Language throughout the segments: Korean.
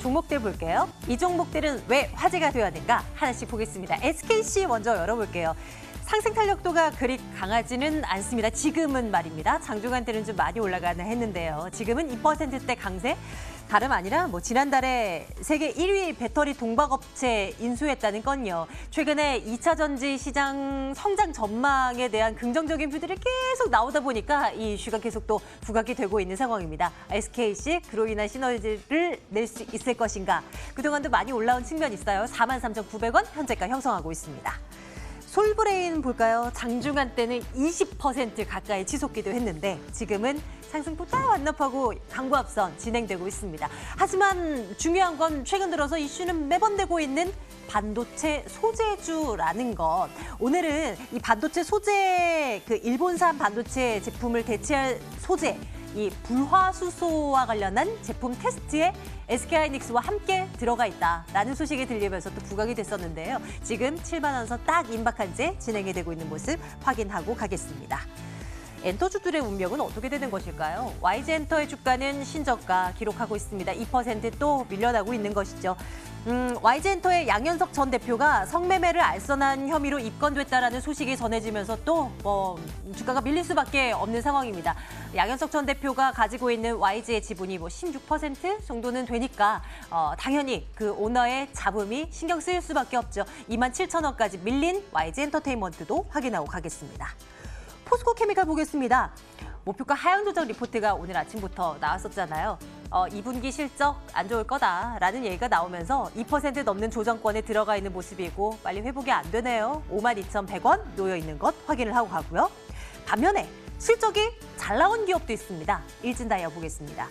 종목들 볼게요. 이 종목들은 왜 화제가 되었는가 하나씩 보겠습니다. SKC 먼저 열어볼게요. 상승 탄력도가 그리 강하지는 않습니다. 지금은 말입니다. 장중한 때는 좀 많이 올라가나 했는데요. 지금은 2%대 강세. 다름 아니라 지난달에 세계 1위 배터리 동박업체 인수했다는 건요. 최근에 2차 전지 시장 성장 전망에 대한 긍정적인 뷰들이 계속 나오다 보니까 이 이슈가 계속 또 부각이 되고 있는 상황입니다. SKC 그로 인한 시너지를 낼 수 있을 것인가. 그동안도 많이 올라온 측면이 있어요. 43,900원 현재가 형성하고 있습니다. 솔브레인 볼까요? 장중한 때는 20% 가까이 치솟기도 했는데 지금은 상승폭 완납하고 강보합선 진행되고 있습니다. 하지만 중요한 건 최근 들어서 이슈는 매번 되고 있는 반도체 소재주라는 것. 오늘은 이 반도체 소재, 일본산 반도체 제품을 대체할 소재, 이 불화수소와 관련한 제품 테스트에 SK하이닉스와 함께 들어가 있다라는 소식이 들리면서 또 부각이 됐었는데요. 지금 7만 원선 딱 임박한 채 진행이 되고 있는 모습 확인하고 가겠습니다. 엔터주들의 운명은 어떻게 되는 것일까요? YG엔터의 주가는 신저가 기록하고 있습니다. 2% 또 밀려나고 있는 것이죠. YG엔터의 양현석 전 대표가 성매매를 알선한 혐의로 입건됐다라는 소식이 전해지면서 또 주가가 밀릴 수밖에 없는 상황입니다. 양현석 전 대표가 가지고 있는 YG의 지분이 16% 정도는 되니까 당연히 그 오너의 잡음이 신경 쓰일 수밖에 없죠. 27,000원까지 밀린 YG엔터테인먼트도 확인하고 가겠습니다. 포스코케미칼 보겠습니다. 목표가 하향 조정 리포트가 오늘 아침부터 나왔었잖아요. 2분기 실적 안 좋을 거다라는 얘기가 나오면서 2% 넘는 조정권에 들어가 있는 모습이고 빨리 회복이 안 되네요. 52,100원 놓여 있는 것 확인을 하고 가고요. 반면에 실적이 잘 나온 기업도 있습니다. 일진다이아 보겠습니다.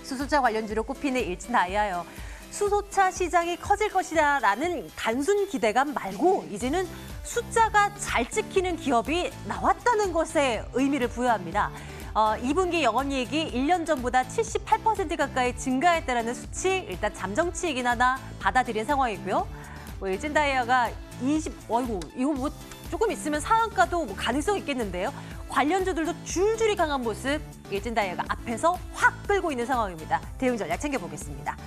수소차 관련주로 꼽히는 일진다이아요. 수소차 시장이 커질 것이다라는 단순 기대감 말고 이제는 숫자가 잘 찍히는 기업이 나왔다는 것에 의미를 부여합니다. 2분기 영업이익이 1년 전보다 78% 가까이 증가했다는 수치 일단 잠정치이긴 하나 받아들인 상황이고요. 일진다이아가 이거 조금 있으면 상한가도 가능성이 있겠는데요. 관련주들도 줄줄이 강한 모습 일진다이아가 앞에서 확 끌고 있는 상황입니다. 대응 전략 챙겨보겠습니다.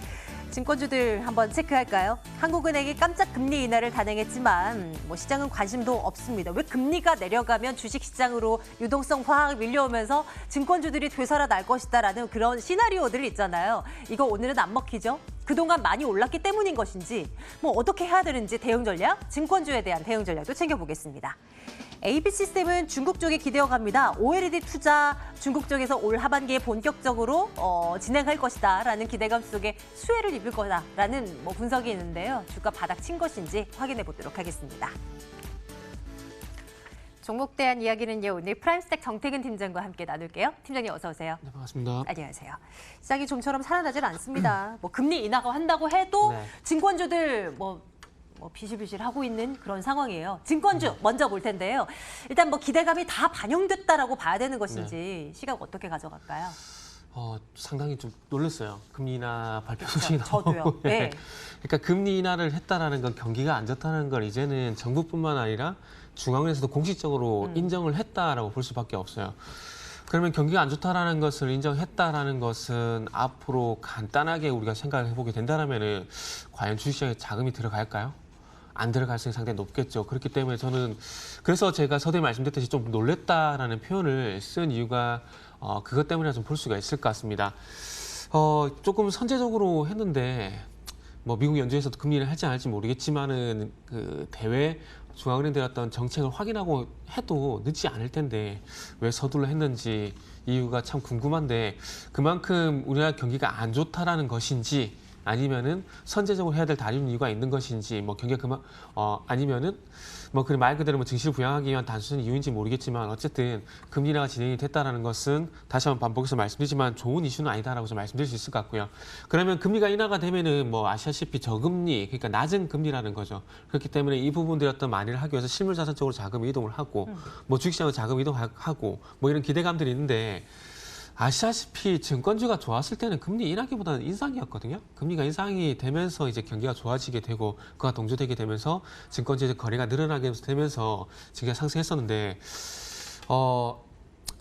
증권주들 한번 체크할까요? 한국은행이 깜짝 금리 인하를 단행했지만 시장은 관심도 없습니다. 왜 금리가 내려가면 주식시장으로 유동성 확 밀려오면서 증권주들이 되살아날 것이다라는 그런 시나리오들이 있잖아요. 이거 오늘은 안 먹히죠? 그동안 많이 올랐기 때문인 것인지 어떻게 해야 되는지 대응 전략, 증권주에 대한 대응 전략도 챙겨보겠습니다. AB시스템은 중국 쪽에 기대어 갑니다. OLED 투자 중국 쪽에서 올 하반기에 본격적으로 진행할 것이다라는 기대감 속에 수혜를 입을 거다라는 분석이 있는데요. 주가 바닥 친 것인지 확인해 보도록 하겠습니다. 종목 대한 이야기는요. 오늘 프라임스택 정태근 팀장과 함께 나눌게요. 팀장님 어서 오세요. 네, 반갑습니다. 안녕하세요. 시장이 좀처럼 살아나질 않습니다. 금리 인하가 한다고 해도 네. 증권주들 비실비실 하고 있는 그런 상황이에요. 증권주 먼저 볼 텐데요. 일단 기대감이 다 반영됐다라고 봐야 되는 것인지 시각 어떻게 가져갈까요? 상당히 좀 놀랐어요. 금리 인하 발표 그렇죠. 소식이 나오고. 저도요. 네. 그러니까 금리 인하를 했다라는 건 경기가 안 좋다는 걸 이제는 정부뿐만 아니라 중앙은행에서도 공식적으로 인정을 했다라고 볼 수밖에 없어요. 그러면 경기가 안 좋다라는 것을 인정했다라는 것은 앞으로 간단하게 우리가 생각을 해보게 된다면은 과연 주식시장에 자금이 들어갈까요? 안 들어갈 가능성이 상당히 높겠죠. 그렇기 때문에 저는 그래서 제가 서두에 말씀드렸듯이 좀 놀랬다라는 표현을 쓴 이유가 그것 때문에 좀 볼 수가 있을 것 같습니다. 조금 선제적으로 했는데 미국 연준에서도 금리를 할지 안 할지 모르겠지만은 그 대외 중앙은행들의 어떤 정책을 확인하고 해도 늦지 않을 텐데 왜 서둘러 했는지 이유가 참 궁금한데 그만큼 우리나라 경기가 안 좋다라는 것인지 아니면은 선제적으로 해야 될 다른 이유가 있는 것인지 경기가 아니면은 그냥 말 그대로 증시를 부양하기 위한 단순한 이유인지 모르겠지만 어쨌든 금리 인하가 진행이 됐다라는 것은 다시 한번 반복해서 말씀드리지만 좋은 이슈는 아니다라고 좀 말씀드릴 수 있을 것 같고요. 그러면 금리가 인하가 되면은 아시다시피 저금리 그러니까 낮은 금리라는 거죠. 그렇기 때문에 이 부분들이 어떤 만회를 하기 위해서 실물자산 쪽으로 자금 이동을 하고 주식시장으로 자금 이동하고 이런 기대감들이 있는데 아시다시피 증권주가 좋았을 때는 금리 인하기보다는 인상이었거든요. 금리가 인상이 되면서 이제 경기가 좋아지게 되고 그와 동조되게 되면서 증권주의 거래가 늘어나게 되면서 증시가 상승했었는데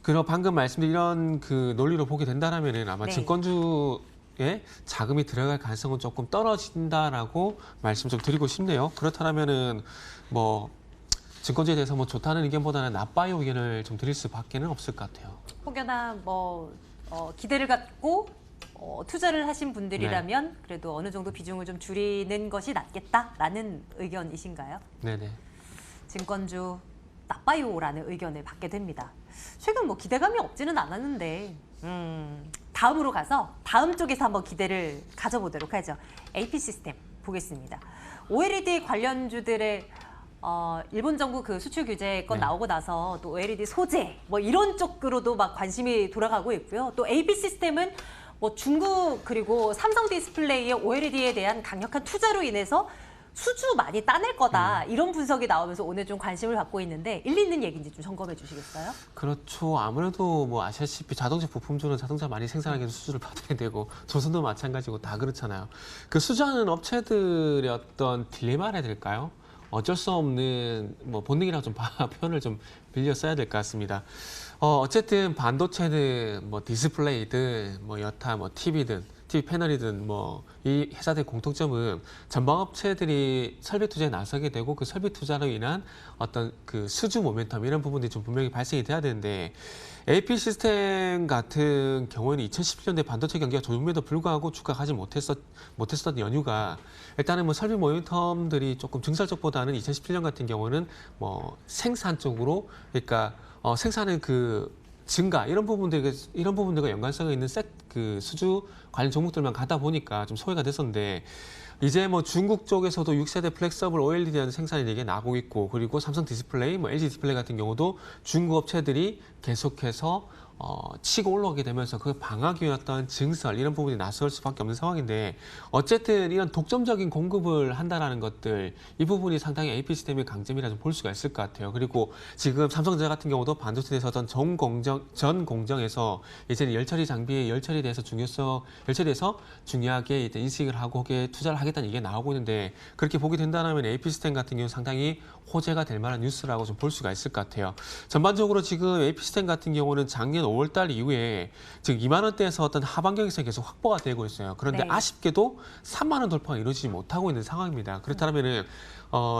그런 방금 말씀드린 이런 그 논리로 보게 된다라면은 아마 네. 증권주 쪽에 자금이 들어갈 가능성은 조금 떨어진다라고 말씀 좀 드리고 싶네요. 그렇다면은 뭐 증권주에 대해서 뭐 좋다는 의견보다는 나빠요 의견을 좀 드릴 수밖에는 없을 것 같아요. 혹여나 뭐 기대를 갖고 투자를 하신 분들이라면 그래도 어느 정도 비중을 좀 줄이는 것이 낫겠다라는 의견이신가요? 네네. 증권주 나빠요라는 의견을 받게 됩니다. 최근 뭐 기대감이 없지는 않았는데 다음으로 가서 다음 쪽에서 한번 기대를 가져보도록 하죠. AP 시스템 보겠습니다. OLED 관련주들의 일본 정부 그 수출 규제 건 네. 나오고 나서 또 OLED 소재 뭐 이런 쪽으로도 막 관심이 돌아가고 있고요. 또 AP 시스템은 뭐 중국 그리고 삼성 디스플레이의 OLED에 대한 강력한 투자로 인해서 수주 많이 따낼 거다 이런 분석이 나오면서 오늘 좀 관심을 받고 있는데 일리 있는 얘기인지 좀 점검해 주시겠어요? 그렇죠. 아무래도 뭐 아시다시피 자동차 부품주는 자동차 많이 생산하기 위해서 수주를 받아야 되고 조선도 마찬가지고 다 그렇잖아요. 그 수주하는 업체들의 어떤 딜레마라 해야 될까요? 어쩔 수 없는 뭐 본능이라고 좀 표현을 좀 빌려 써야 될 것 같습니다. 어쨌든 반도체든 뭐 디스플레이든 뭐 여타 뭐 TV든 TV 패널이든 뭐 이 회사들의 공통점은 전방업체들이 설비 투자에 나서게 되고 그 설비 투자로 인한 어떤 그 수주 모멘텀 이런 부분들이 좀 분명히 발생이 돼야 되는데 AP 시스템 같은 경우에는 2017년대 반도체 경기가 좋음에도 불구하고 주가가 가지 못했었던 연유가 일단은 뭐 설비 모멘텀들이 조금 증설적보다는 2017년 같은 경우는 뭐 생산 쪽으로 그러니까 생산의 그 증가 이런 부분들과 연관성이 있는 그 수주 관련 종목들만 가다 보니까 좀 소외가 됐었는데 이제 뭐 중국 쪽에서도 6세대 플렉서블 OLED라는 생산이 되게 나고 있고 그리고 삼성 디스플레이, 뭐 LG 디스플레이 같은 경우도 중국 업체들이 계속해서 치고 올라오게 되면서 그 방학이 어떤 증설 이런 부분이 나설 수밖에 없는 상황인데 어쨌든 이런 독점적인 공급을 한다라는 것들 이 부분이 상당히 AP 시스템의 강점이라 좀 볼 수가 있을 것 같아요. 그리고 지금 삼성전자 같은 경우도 반도체에서 어떤 전 공정에서 이제는 열처리 장비의 열처리에 대해서 중요하게 이제 인식을 하고 거기에 투자를 하겠다는 얘기가 나오고 있는데 그렇게 보게 된다면 AP 시스템 같은 경우 상당히 호재가 될 만한 뉴스라고 좀 볼 수가 있을 것 같아요. 전반적으로 지금 AP 시스템 같은 경우는 작년 5월달 이후에 지금 2만 원대에서 어떤 하반 경직선이 계속 확보가 되고 있어요. 그런데 네. 아쉽게도 3만 원 돌파가 이루어지지 못하고 있는 상황입니다. 그렇다면은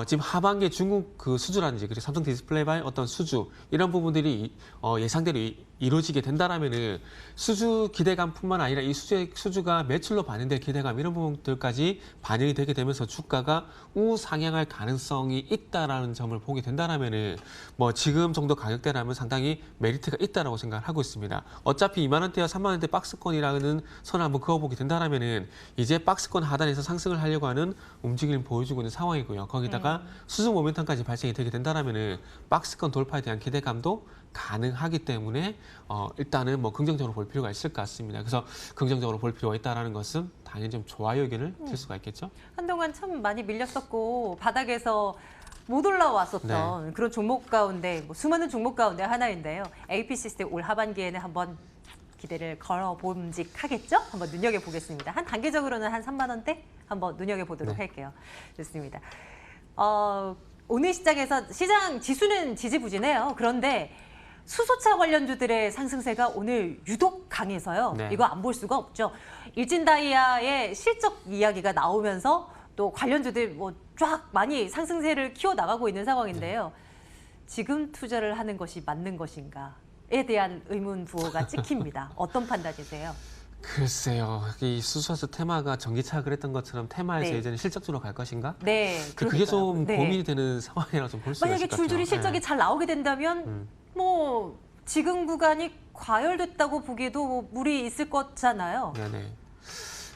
지금 하반기에 중국 그 수주라든지 그리고 삼성 디스플레이의 어떤 수주 이런 부분들이 예상대로 이루어지게 된다라면은 수주 기대감뿐만 아니라 이 수주가 매출로 반영될 기대감 이런 부분들까지 반영이 되게 되면서 주가가 우상향할 가능성이 있다라는 점을 보게 된다라면은 뭐 지금 정도 가격대라면 상당히 메리트가 있다라고 생각을 하고 있습니다. 어차피 2만 원대와 3만 원대 박스권이라는 선을 한번 그어보게 된다라면은 이제 박스권 하단에서 상승을 하려고 하는 움직임을 보여주고 있는 상황이고요. 거기다가 수주 모멘텀까지 발생이 되게 된다라면은 박스권 돌파에 대한 기대감도 가능하기 때문에 일단은 뭐 긍정적으로 볼 필요가 있을 것 같습니다. 그래서 긍정적으로 볼 필요가 있다라는 것은 당연히 좀 좋아요 의견을 드릴 수가 있겠죠. 한동안 참 많이 밀렸었고 바닥에서 못 올라왔었던 그런 종목 가운데 뭐 수많은 종목 가운데 하나인데요. AP 시스템 올 하반기에는 한번 기대를 걸어봄직하겠죠? 한번 눈여겨보겠습니다. 한 단계적으로는 한 3만 원대 한번 눈여겨보도록 할게요. 좋습니다. 오늘 시장에서 시장 지수는 지지부진해요. 그런데 수소차 관련주들의 상승세가 오늘 유독 강해서요. 네. 이거 안 볼 수가 없죠. 일진다이아의 실적 이야기가 나오면서 또 관련주들 뭐 쫙 많이 상승세를 키워나가고 있는 상황인데요. 지금 투자를 하는 것이 맞는 것인가에 대한 의문 부호가 찍힙니다. 어떤 판단이세요? 글쎄요. 이 수소에서 테마가 전기차가 그랬던 것처럼 테마에서 네. 이제는 실적주로 갈 것인가? 네, 그게 좀 그러니까요. 네. 고민이 되는 상황이라고 좀 볼 수가 만약에 있을 것 같아요. 줄줄이 실적이 네. 잘 나오게 된다면 뭐 지금 구간이 과열됐다고 보기에도 뭐 무리 있을 거잖아요. 네네.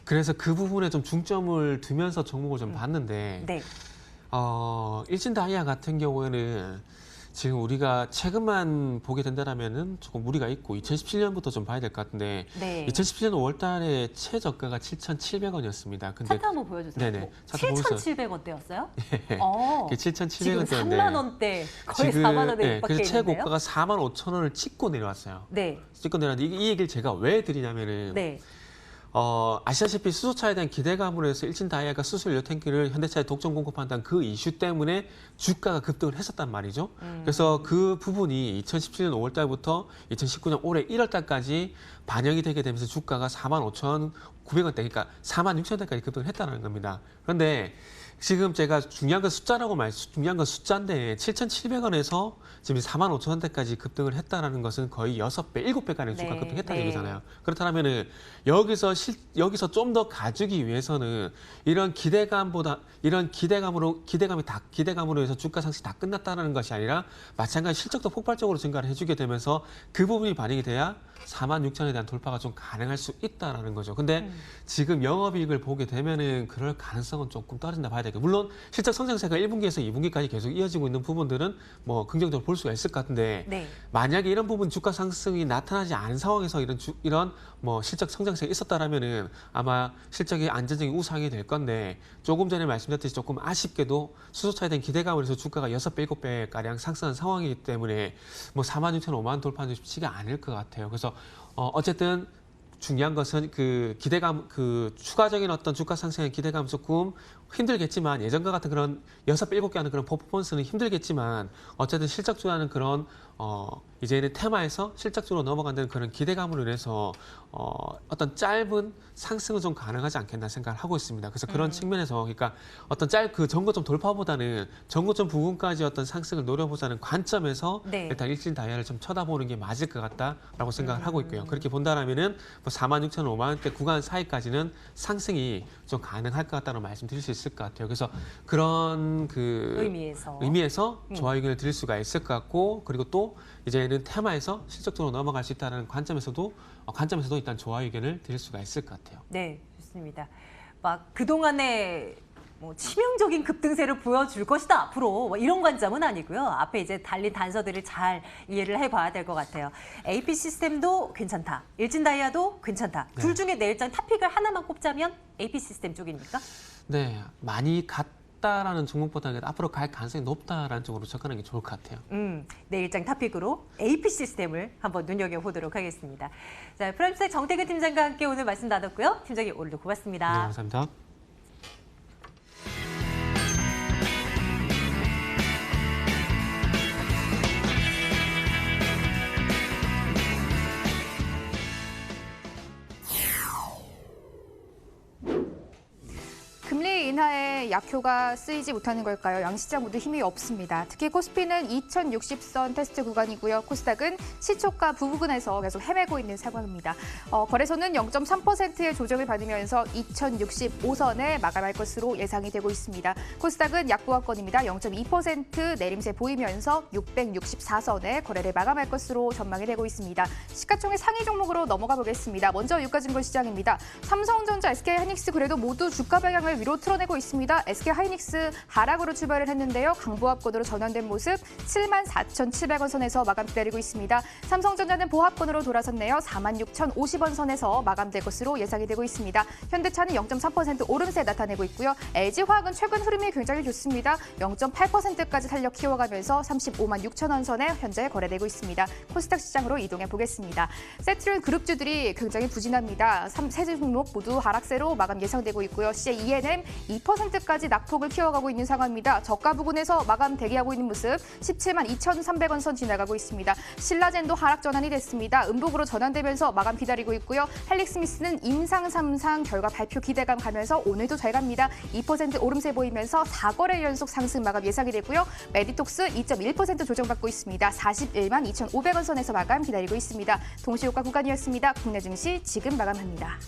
그래서 그 부분에 좀 중점을 두면서 종목을 좀 봤는데 네. 일진다이아 같은 경우에는 지금 우리가 최근만 보게 된다면은 조금 무리가 있고 2017년부터 좀 봐야 될 것 같은데 네. 2017년 5월달에 최저가가 7,700원이었습니다. 근데 차트 한번 보여주세요. 네네. 차트 보여주세요. 7,700원대였어요? 그게 지금 7,700원대인데 3만 원대, 거의 4만 원에 네, 육박해 그래서 있는데요. 최고가가 4만 5천 원을 찍고 내려왔어요. 네, 찍고 내려왔는데 이 얘기를 제가 왜 드리냐면은 네, 아시다시피 수소차에 대한 기대감으로 해서 일진다이아가 수소 연료 탱크를 현대차에 독점 공급한다는 그 이슈 때문에 주가가 급등을 했었단 말이죠. 그래서 그 부분이 2017년 5월 달부터 2019년 올해 1월 달까지 반영이 되게 되면서 주가가 45,900원대, 그러니까 46,000원대까지 급등을 했다는 겁니다. 그런데 지금 제가 중요한 건 중요한 건 숫자인데 7,700원에서 지금 45,000원대까지 급등을 했다는 것은 거의 6배, 7배가량 주가 네, 급등했다는 네. 얘기잖아요. 그렇다면은 여기서 좀 더 가주기 위해서는 이런 기대감으로 해서 주가 상승이 다 끝났다는 것이 아니라 마찬가지 실적도 폭발적으로 증가를 해주게 되면서 그 부분이 반영이 돼야 46,000원에 대한 돌파가 좀 가능할 수 있다라는 거죠. 근데 지금 영업이익을 보게 되면은 그럴 가능성은 조금 떨어진다 봐야 되겠고, 물론 실적 성장세가 1분기에서 2분기까지 계속 이어지고 있는 부분들은 뭐 긍정적으로 볼 수가 있을 것 같은데 네. 만약에 이런 부분 주가 상승이 나타나지 않은 상황에서 이런 뭐 실적 성장세가 있었다라면은 아마 실적이 안정적인 우상이 될 건데, 조금 전에 말씀드렸듯이 조금 아쉽게도 수소차에 대한 기대감을 해서 주가가 6배, 7배 가량 상승한 상황이기 때문에 뭐 46,000원, 5만 원 돌파는 쉽지가 않을 것 같아요. 그래서 어쨌든 중요한 것은 그 기대감, 그 추가적인 어떤 주가 상승의 기대감 조금 힘들겠지만, 예전과 같은 그런 6배, 7개 하는 그런 퍼포먼스는 힘들겠지만, 어쨌든 실적주라는 그런 이제는 테마에서 실적주로 넘어간다는 그런 기대감으로 인해서 어떤 짧은 상승은 좀 가능하지 않겠나 생각을 하고 있습니다. 그래서 그런 측면에서, 그러니까 어떤 그 전고점 돌파보다는 전고점 부분까지 어떤 상승을 노려보자는 관점에서 네. 일단 일진 다이아를 좀 쳐다보는 게 맞을 것 같다라고 생각을 하고 있고요. 그렇게 본다라면은 뭐 46,000원, 5만 원대 구간 사이까지는 상승이 좀 가능할 것 같다는 말씀드릴 수 있을 것 같아요. 그래서 그런 그 의미에서 좋아 의견을 드릴 수가 있을 것 같고, 그리고 또 이제는 테마에서 실적적으로 넘어갈 수 있다는 관점에서도 일단 좋아 의견을 드릴 수가 있을 것 같아요. 네, 좋습니다. 막 그동안에 뭐 치명적인 급등세를 보여줄 것이다 앞으로, 뭐 이런 관점은 아니고요. 앞에 이제 달린 단서들을 잘 이해를 해봐야 될 것 같아요. AP 시스템도 괜찮다, 일진다이아도 괜찮다. 네. 둘 중에 내일장 탑픽을 하나만 꼽자면 AP 시스템 쪽입니까? 네, 많이 갔다라는 종목보다는 앞으로 갈 가능성이 높다라는 쪽으로 접근하는 게 좋을 것 같아요. 내일장 탑픽으로 AP 시스템을 한번 눈여겨보도록 하겠습니다. 자, 프라임스의 정태근 팀장과 함께 오늘 말씀 나눴고요. 팀장님 오늘도 고맙습니다. 네, 감사합니다. 금리 인하에 약효가 쓰이지 못하는 걸까요? 양시장 모두 힘이 없습니다. 특히 코스피는 2060선 테스트 구간이고요. 코스닥은 시초가 부근에서 계속 헤매고 있는 상황입니다. 거래소는 0.3%의 조정을 받으면서 2065선에 마감할 것으로 예상이 되고 있습니다. 코스닥은 약보합권입니다. 0.2% 내림세 보이면서 664선에 거래를 마감할 것으로 전망이 되고 있습니다. 시가총액 상위 종목으로 넘어가 보겠습니다. 먼저 유가증권 시장입니다. 삼성전자, SK하이닉스 그래도 모두 주가 방향을 위로 틀어내고 있습니다. SK하이닉스 하락으로 출발을 했는데요. 강보합권으로 전환된 모습 74,700원 선에서 마감 기다리고 있습니다. 삼성전자는 보합권으로 돌아섰네요. 46,050원 선에서 마감될 것으로 예상이 되고 있습니다. 현대차는 0.3% 오름세 나타내고 있고요. LG화학은 최근 흐름이 굉장히 좋습니다. 0.8%까지 탄력 키워가면서 35만 6천원 선에 현재 거래되고 있습니다. 코스닥 시장으로 이동해 보겠습니다. 세트린 그룹주들이 굉장히 부진합니다. 세 종목 모두 하락세로 마감 예상되고 있고요. CJ ENM 2%까지 낙폭을 키워가고 있는 상황입니다. 저가 부근에서 마감 대기하고 있는 모습 17만 2,300원 선 지나가고 있습니다. 신라젠도 하락 전환이 됐습니다. 음봉으로 전환되면서 마감 기다리고 있고요. 헬릭스미스는 임상 3상 결과 발표 기대감 가면서 오늘도 잘 갑니다. 2% 오름세 보이면서 4거래 연속 상승 마감 예상이 되고요. 메디톡스 2.1% 조정받고 있습니다. 41만 2,500원 선에서 마감 기다리고 있습니다. 동시효과 구간이었습니다. 국내 증시 지금 마감합니다.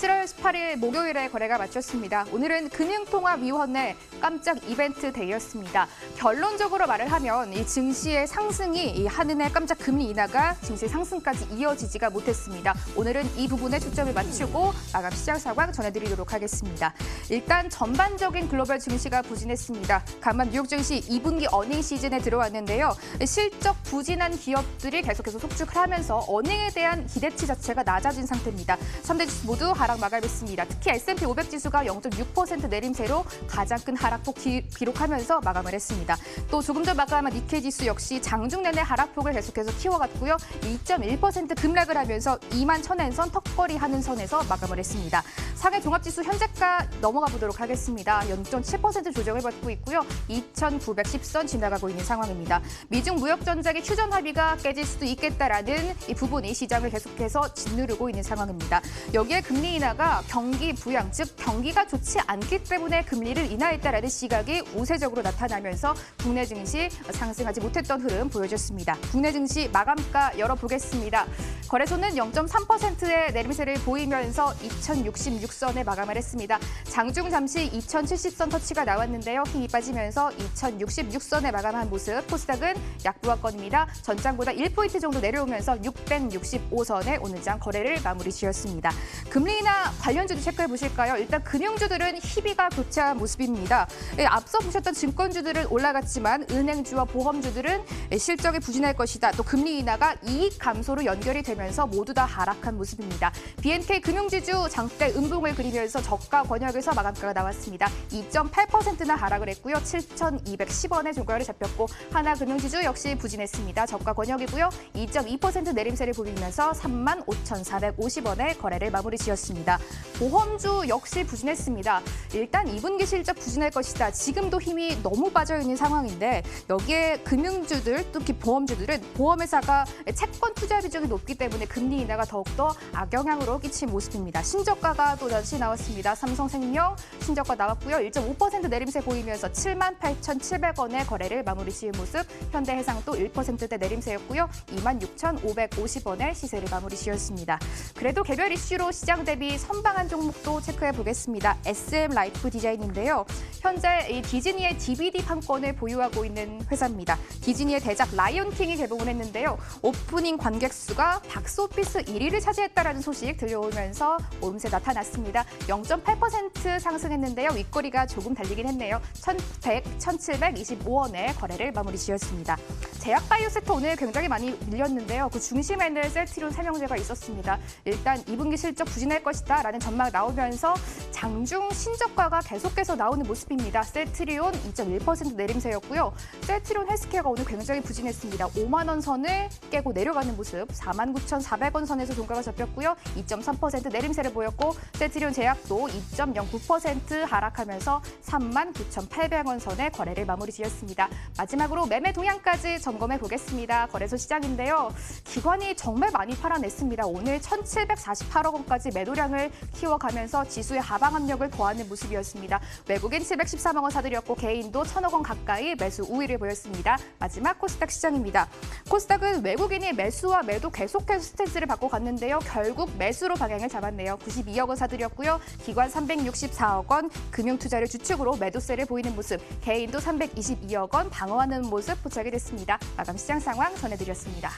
(7월 18일) 목요일에 거래가 마쳤습니다. 오늘은 금융통화위원회 깜짝 이벤트 데이였습니다. 결론적으로 말을 하면 이 증시의 상승이 이 한은의 깜짝 금리 인하가 증시 상승까지 이어지지가 못했습니다. 오늘은 이 부분에 초점을 맞추고 마감 시장 상황 전해드리도록 하겠습니다. 일단 전반적인 글로벌 증시가 부진했습니다. 다만 뉴욕 증시 2분기 어닝 시즌에 들어왔는데요. 실적 부진한 기업들이 계속해서 속축을 하면서 어닝에 대한 기대치 자체가 낮아진 상태입니다. 3대 지수 모두 하락 마감했습니다. 특히 S&P 500 지수가 0.6% 내림세로 가장 큰 하락폭 기록하면서 마감을 했습니다. 또 조금 전 마감한 니케이 지수 역시 장중 내내 하락폭을 계속해서 키워갔고요. 2.1% 급락을 하면서 21,000엔 턱걸이 하는 선에서 마감을 했습니다. 상해 종합지수 현재가 넘어가 보도록 하겠습니다. 0.7% 조정을 받고 있고요. 2,910선 지나가고 있는 상황입니다. 미중 무역 전쟁의 휴전 합의가 깨질 수도 있겠다라는 이 부분이 시장을 계속해서 짓누르고 있는 상황입니다. 여기에 금리 인하가 경기 부양, 즉 경기가 좋지 않기 때문에 금리를 인하했다라는 시각이 우세적으로 나타나면서 국내 증시 상승하지 못했던 흐름 보여줬습니다. 국내 증시 마감가 열어보겠습니다. 거래소는 0.3%의 내림세를 보이면서 2,066선에 마감을 했습니다. 장중 잠시 2,070선 터치가 나왔는데요. 힘이 빠지면서 2,066선에 마감한 모습. 코스닥은 약보합권입니다. 전장보다 1포인트 정도 내려오면서 665선에 오늘 장 거래를 마무리 지었습니다. 금리 인하 관련주도 체크해 보실까요? 일단 금융주들은 희비가 교차한 모습입니다. 앞서 보셨던 증권주들은 올라갔지만 은행주와 보험주들은 실적이 부진할 것이다. 또 금리 인하가 이익 감소로 연결이 되면서 모두 다 하락한 모습입니다. BNK 금융지주 장대 음봉을 그리면서 저가 권역에서 마감가가 나왔습니다. 2.8%나 하락을 했고요. 7,210원에 종가를 잡혔고 하나금융지주 역시 부진했습니다. 저가 권역이고요. 2.2% 내림세를 보이면서 35,450원에 거래를 마무리 지었습니다. 보험주 역시 부진했습니다. 일단 2분기 실적 부진할 것이다. 지금도 힘이 너무 빠져있는 상황인데 여기에 금융주들, 특히 보험주들은 보험회사가 채권 투자 비중이 높기 때문에 금리 인하가 더욱더 악영향으로 끼친 모습입니다. 신저가가 또 다시 나왔습니다. 삼성생명 신저가 나왔고요. 1.5% 내림세 보이면서 78,700원에 거래를 마무리 지은 모습. 현대해상도 1%대 내림세였고요. 26,550원에 시세를 마무리 지었습니다. 그래도 개별 이슈로 시장 대비 선방한 종목도 체크해 보겠습니다. SM 라이프 디자인인데요. 현재 이 디즈니의 DVD 판권을 보유하고 있는 회사입니다. 디즈니의 대작 라이온킹이 개봉을 했는데요. 오프닝 관객 수가 박스오피스 1위를 차지했다라는 소식 들려오면서 오름세 나타났습니다. 0.8% 상승했는데요. 윗꼬리가 조금 달리긴 했네요. 1,725원에 거래를 마무리 지었습니다. 제약바이오 섹터 오늘 굉장히 많이 밀렸는데요. 그 중심에는 셀트리온 삼형제가 있었습니다. 일단 2분기 실적 부진할 것이다 라는 전망이 나오면서 장중 신저가가 계속해서 나오는 모습입니다. 셀트리온 2.1% 내림세였고요. 셀트리온 헬스케어가 오늘 굉장히 부진했습니다. 5만 원 선을 깨고 내려가는 모습. 49,400원 선에서 종가가 잡혔고요. 2.3% 내림세를 보였고 셀트리온 제약도 2.09% 하락하면서 39,800원 선에 거래를 마무리 지었습니다. 마지막으로 매매 동향까지 점검해 보겠습니다. 거래소 시장인데요. 기관이 정말 많이 팔아냈습니다. 오늘 1,748억 원까지 매도량을 키워가면서 지수의 하방 압력을 더하는 모습이었습니다. 외국인 713억 원 사들였고 개인도 1,000억 원 가까이 매수 우위를 보였습니다. 마지막 코스닥 시장입니다. 코스닥은 외국인이 매수와 매도 계속해서 스탠스를 받고 갔는데요. 결국 매수로 방향을 잡았네요. 92억 원 사들였고요. 기관 364억 원, 금융투자를 주축으로 매도세를 보이는 모습, 개인도 322억 원 방어하는 모습 포착이 됐습니다. 마감 시장 상황 전해드렸습니다.